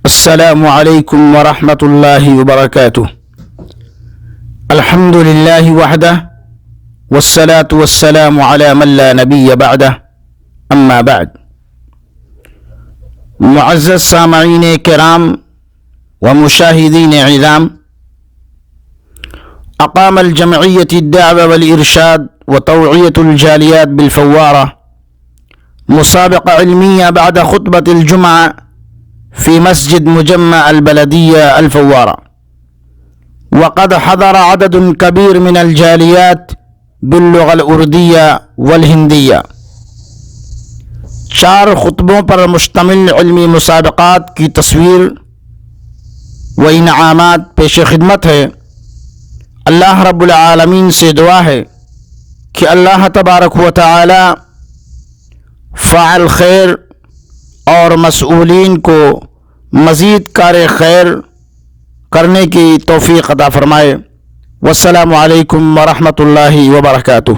السلام علیکم ورحمۃ اللہ وبرکاتہ۔ الحمد للہ وحدہ والصلاة والسلام علی من لا نبی بعدہ، اما بعد۔ معزز سامعین کرام و مشاہدین عظام، اقام الجمعیت الدعوة والارشاد وتوعیة الجالیات بالفوارہ مسابقہ علمیہ بعد خطبۃ الجمعہ في مسجد مجمع البلدية الفوارة، وقد حضر عدد كبير من الجاليات باللغة الأردية والهندية۔ 4 خطبوں پر مشتمل علمی مسابقات کی تصویر و انعامات پیش خدمت ہے۔ اللہ رب العالمین سے دعا ہے کہ اللہ تبارک و تعالی فاعل خیر اور مسئولین کو مزید کار خیر کرنے کی توفیق عطا فرمائے۔ والسلام علیکم ورحمۃ اللہ وبرکاتہ۔